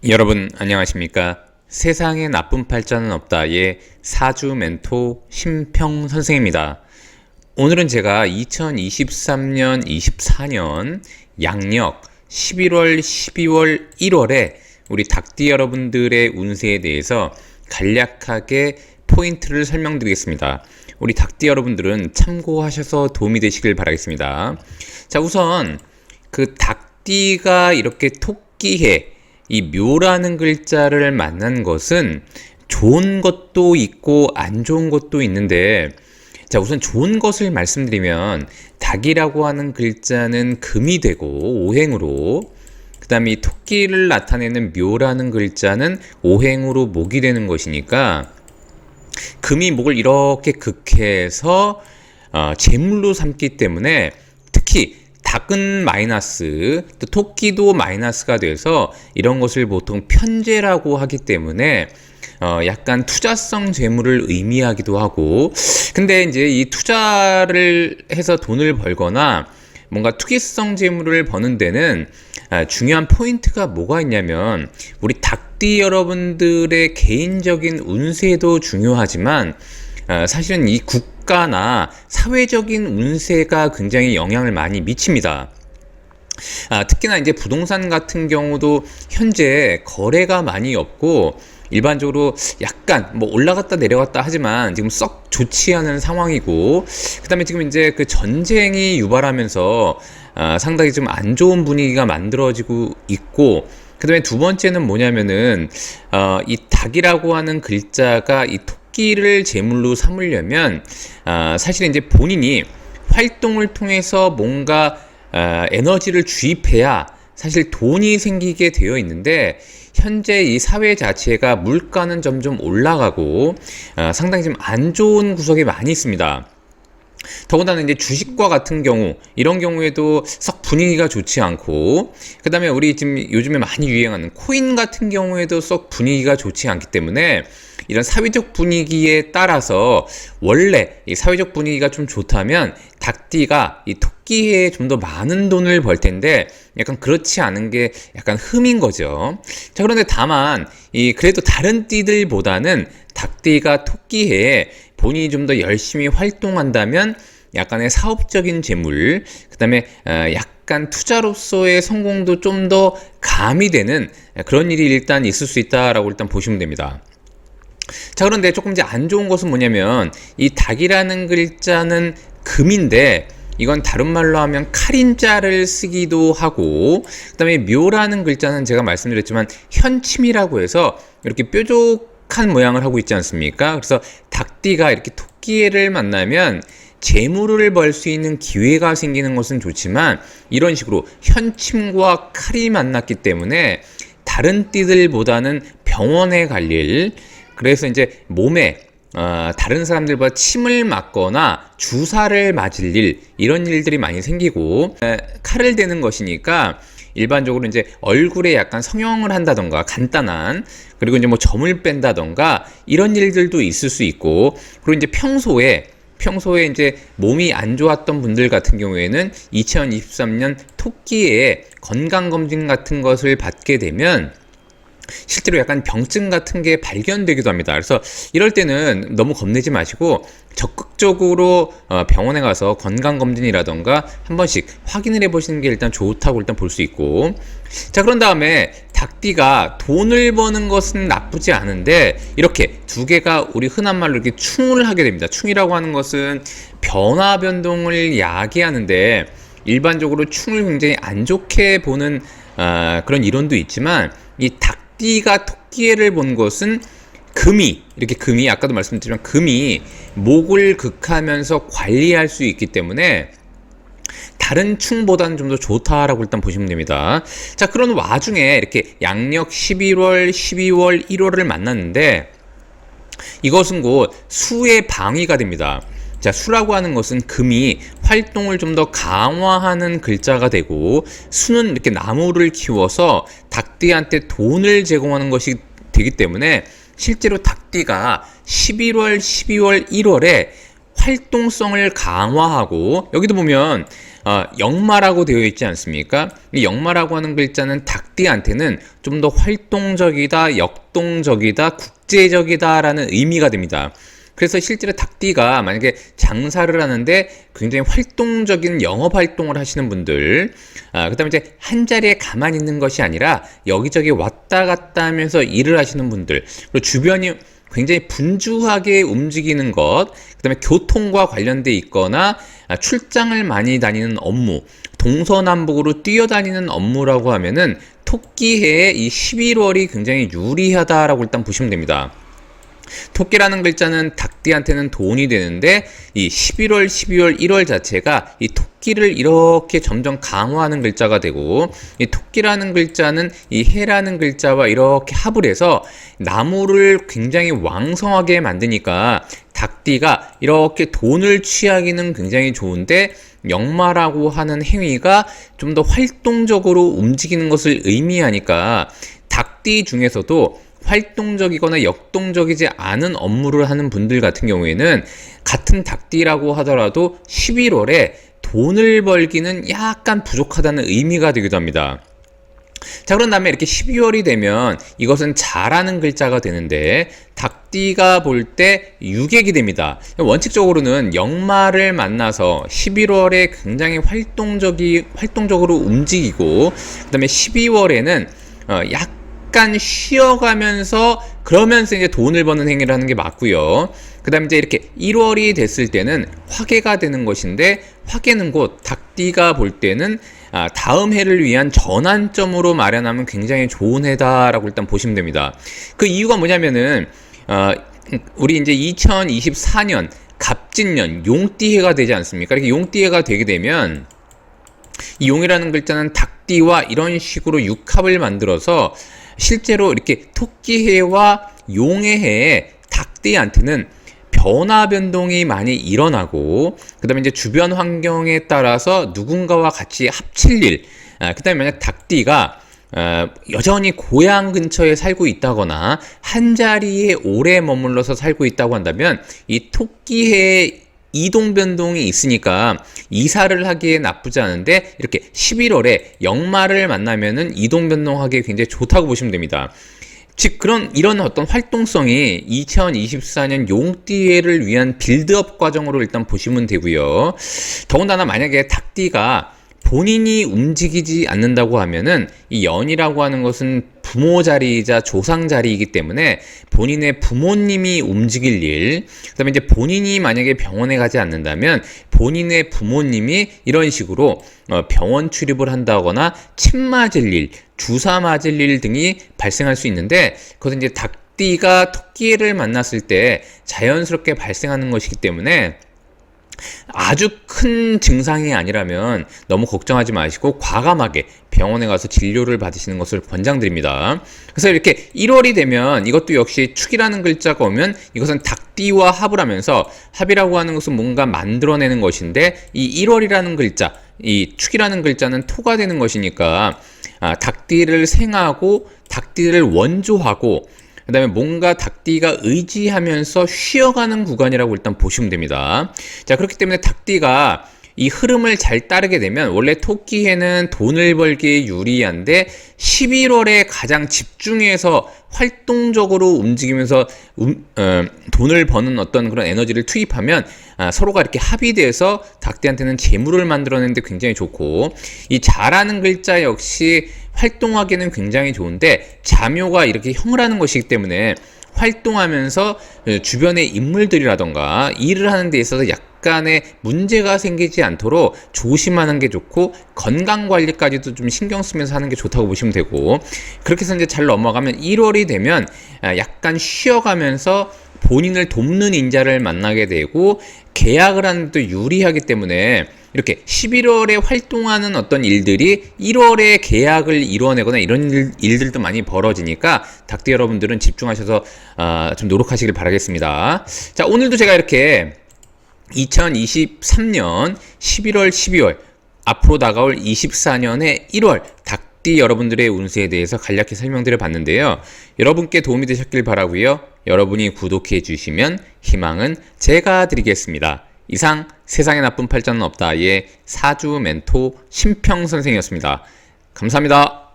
여러분 안녕하십니까? 세상에 나쁜 팔자는 없다의 사주 멘토 심평 선생입니다. 오늘은 제가 2023년 24년 양력 11월 12월 1월에 우리 닭띠 여러분들의 운세에 대해서 간략하게 포인트를 설명드리겠습니다. 우리 닭띠 여러분들은 참고하셔서 도움이 되시길 바라겠습니다. 자, 우선 그 닭띠가 이렇게 토끼해 이 묘라는 글자를 만난 것은 좋은 것도 있고 안 좋은 것도 있는데, 자, 우선 좋은 것을 말씀드리면 닭이라고 하는 글자는 금이 되고 오행으로, 그 다음에 이 토끼를 나타내는 묘라는 글자는 오행으로 목이 되는 것이니까 금이 목을 이렇게 극해서 제물로 삼기 때문에 특히 닭은 마이너스, 또 토끼도 마이너스가 돼서 이런 것을 보통 편재라고 하기 때문에 약간 투자성 재물을 의미하기도 하고, 근데 이제 이 투자를 해서 돈을 벌거나 뭔가 투기성 재물을 버는 데는 중요한 포인트가 뭐가 있냐면, 우리 닭띠 여러분들의 개인적인 운세도 중요하지만 사실은 이 국가나 사회적인 운세가 굉장히 영향을 많이 미칩니다. 특히나 이제 부동산 같은 경우도 현재 거래가 많이 없고 일반적으로 약간 뭐 올라갔다 내려갔다 하지만 지금 썩 좋지 않은 상황이고, 그 다음에 지금 이제 그 전쟁이 유발하면서 상당히 좀 안 좋은 분위기가 만들어지고 있고, 그 다음에 두 번째는 뭐냐면은 이 닭이라고 하는 글자가 이 토끼를 제물로 삼으려면 사실 이제 본인이 활동을 통해서 뭔가 에너지를 주입해야 사실 돈이 생기게 되어 있는데, 현재 이 사회 자체가 물가는 점점 올라가고 상당히 좀 안 좋은 구석이 많이 있습니다. 더군다나 이제 주식과 같은 경우, 이런 경우에도 썩 분위기가 좋지 않고, 그 다음에 우리 지금 요즘에 많이 유행하는 코인 같은 경우에도 썩 분위기가 좋지 않기 때문에 이런 사회적 분위기에 따라서 원래 이 사회적 분위기가 좀 좋다면 닭띠가 이 토끼에 좀 더 많은 돈을 벌 텐데 약간 그렇지 않은 게 약간 흠인 거죠. 자, 그런데 다만 그래도 다른 띠들보다는 닭띠가 토끼에 본인이 좀 더 열심히 활동한다면 약간의 사업적인 재물, 그 다음에 약간 투자로서의 성공도 좀 더 가미되는 그런 일이 일단 있을 수 있다라고 일단 보시면 됩니다. 자, 그런데 조금 이제 안 좋은 것은 뭐냐면 이 닭이라는 글자는 금인데 이건 다른 말로 하면 칼인자를 쓰기도 하고, 그 다음에 묘라는 글자는 제가 말씀드렸지만 현침이라고 해서 이렇게 뾰족한 모양을 하고 있지 않습니까? 그래서 닭띠가 이렇게 토끼를 만나면 재물을 벌 수 있는 기회가 생기는 것은 좋지만 이런 식으로 현침과 칼이 만났기 때문에 다른 띠들보다는 병원에 갈 일, 그래서 이제 몸에 다른 사람들보다 침을 맞거나 주사를 맞을 일, 이런 일들이 많이 생기고, 칼을 대는 것이니까 일반적으로 이제 얼굴에 약간 성형을 한다던가 간단한, 그리고 이제 뭐 점을 뺀다던가 이런 일들도 있을 수 있고, 그리고 이제 평소에 이제 몸이 안 좋았던 분들 같은 경우에는 2023년 토끼의 건강검진 같은 것을 받게 되면 실제로 약간 병증 같은 게 발견되기도 합니다. 그래서 이럴 때는 너무 겁내지 마시고 적극적으로 병원에 가서 건강검진이라던가 한 번씩 확인을 해보시는 게 일단 좋다고 일단 볼 수 있고, 자, 그런 다음에 닭띠가 돈을 버는 것은 나쁘지 않은데 이렇게 두 개가 우리 흔한 말로 이렇게 충을 하게 됩니다. 충이라고 하는 것은 변화 변동을 야기하는데 일반적으로 충을 굉장히 안 좋게 보는 그런 이론도 있지만, 이 닭띠가 토끼를 본 것은 금이 아까도 말씀드렸지만 금이 목을 극하면서 관리할 수 있기 때문에 다른 충보다는 좀 더 좋다라고 일단 보시면 됩니다. 자, 그런 와중에 이렇게 양력 11월, 12월, 1월을 만났는데 이것은 곧 수의 방위가 됩니다. 자, 수라고 하는 것은 금이 활동을 좀 더 강화하는 글자가 되고, 수는 이렇게 나무를 키워서 닭띠한테 돈을 제공하는 것이 되기 때문에 실제로 닭띠가 11월, 12월, 1월에 활동성을 강화하고, 여기도 보면 역마라고 되어 있지 않습니까? 이 역마라고 하는 글자는 닭띠한테는 좀 더 활동적이다, 역동적이다, 국제적이다라는 의미가 됩니다. 그래서 실제로 닭띠가 만약에 장사를 하는데 굉장히 활동적인 영업 활동을 하시는 분들, 그 다음에 이제 한 자리에 가만히 있는 것이 아니라 여기저기 왔다 갔다 하면서 일을 하시는 분들, 그리고 주변이 굉장히 분주하게 움직이는 것, 그 다음에 교통과 관련돼 있거나 출장을 많이 다니는 업무, 동서남북으로 뛰어다니는 업무라고 하면은 토끼해에 이 11월이 굉장히 유리하다라고 일단 보시면 됩니다. 토끼라는 글자는 닭띠한테는 돈이 되는데 이 11월, 12월, 1월 자체가 이 토끼를 이렇게 점점 강화하는 글자가 되고, 이 토끼라는 글자는 이 해라는 글자와 이렇게 합을 해서 나무를 굉장히 왕성하게 만드니까 닭띠가 이렇게 돈을 취하기는 굉장히 좋은데, 역마라고 하는 행위가 좀 더 활동적으로 움직이는 것을 의미하니까 닭띠 중에서도 활동적이거나 역동적이지 않은 업무를 하는 분들 같은 경우에는 같은 닭띠라고 하더라도 11월에 돈을 벌기는 약간 부족하다는 의미가 되기도 합니다. 자, 그런 다음에 이렇게 12월이 되면 이것은 잘하는 글자가 되는데 닭띠가 볼 때 유객이 됩니다. 원칙적으로는 역마를 만나서 11월에 굉장히 활동적으로 움직이고, 그 다음에 12월에는 약간 쉬어가면서 그러면서 이제 돈을 버는 행위를 하는 게 맞고요. 그 다음에 이제 이렇게 1월이 됐을 때는 화개가 되는 것인데, 화개는 곧 닭띠가 볼 때는 다음 해를 위한 전환점으로 마련하면 굉장히 좋은 해다라고 일단 보시면 됩니다. 그 이유가 뭐냐면은 우리 이제 2024년 갑진년 용띠해가 되지 않습니까? 이렇게 용띠해가 되게 되면 이 용이라는 글자는 닭띠와 이런 식으로 육합을 만들어서 실제로 이렇게 토끼해와 용의 해에 닭띠한테는 변화 변동이 많이 일어나고, 그 다음에 이제 주변 환경에 따라서 누군가와 같이 합칠 일, 그 다음에 만약 닭띠가 여전히 고향 근처에 살고 있다거나 한 자리에 오래 머물러서 살고 있다고 한다면 이 토끼해의 이동 변동이 있으니까 이사를 하기에 나쁘지 않은데, 이렇게 11월에 역마를 만나면은 이동 변동하기에 굉장히 좋다고 보시면 됩니다. 즉 이런 어떤 활동성이 2024년 용띠해를 위한 빌드업 과정으로 일단 보시면 되고요. 더군다나 만약에 닭띠가 본인이 움직이지 않는다고 하면은 이 연이라고 하는 것은 부모 자리이자 조상 자리이기 때문에 본인의 부모님이 움직일 일, 그다음에 이제 본인이 만약에 병원에 가지 않는다면 본인의 부모님이 이런 식으로 병원 출입을 한다거나 침 맞을 일, 주사 맞을 일 등이 발생할 수 있는데, 그것은 이제 닭띠가 토끼를 만났을 때 자연스럽게 발생하는 것이기 때문에 아주 큰 증상이 아니라면 너무 걱정하지 마시고 과감하게 병원에 가서 진료를 받으시는 것을 권장드립니다. 그래서 이렇게 1월이 되면 이것도 역시 축이라는 글자가 오면 이것은 닭띠와 합을 하면서, 합이라고 하는 것은 뭔가 만들어내는 것인데 이 1월이라는 글자, 이 축이라는 글자는 토가 되는 것이니까 닭띠를 생하고 닭띠를 원조하고, 그 다음에 뭔가 닭띠가 의지하면서 쉬어가는 구간이라고 일단 보시면 됩니다. 자, 그렇기 때문에 닭띠가 이 흐름을 잘 따르게 되면 원래 토끼해는 돈을 벌기에 유리한데 11월에 가장 집중해서 활동적으로 움직이면서 돈을 버는 어떤 그런 에너지를 투입하면 서로가 이렇게 합의돼서 닭띠한테는 재물을 만들어내는데 굉장히 좋고, 이 잘하는 글자 역시 활동하기는 굉장히 좋은데 자묘가 이렇게 형을 하는 것이기 때문에 활동하면서 주변의 인물들이라던가 일을 하는 데 있어서 약간의 문제가 생기지 않도록 조심하는 게 좋고, 건강관리까지도 좀 신경 쓰면서 하는 게 좋다고 보시면 되고, 그렇게 해서 이제 잘 넘어가면 1월이 되면 약간 쉬어가면서 본인을 돕는 인자를 만나게 되고, 계약을 하는 데 유리하기 때문에 이렇게 11월에 활동하는 어떤 일들이 1월에 계약을 이루어내거나 이런 일들도 많이 벌어지니까 닭띠 여러분들은 집중하셔서 좀 노력하시길 바라겠습니다. 자, 오늘도 제가 이렇게 2023년 11월, 12월, 앞으로 다가올 24년의 1월 닭띠 여러분들의 운세에 대해서 간략히 설명드려 봤는데요. 여러분께 도움이 되셨길 바라고요. 여러분이 구독해 주시면 희망은 제가 드리겠습니다. 이상 세상에 나쁜 팔자는 없다의 사주 멘토 심평 선생이었습니다. 감사합니다.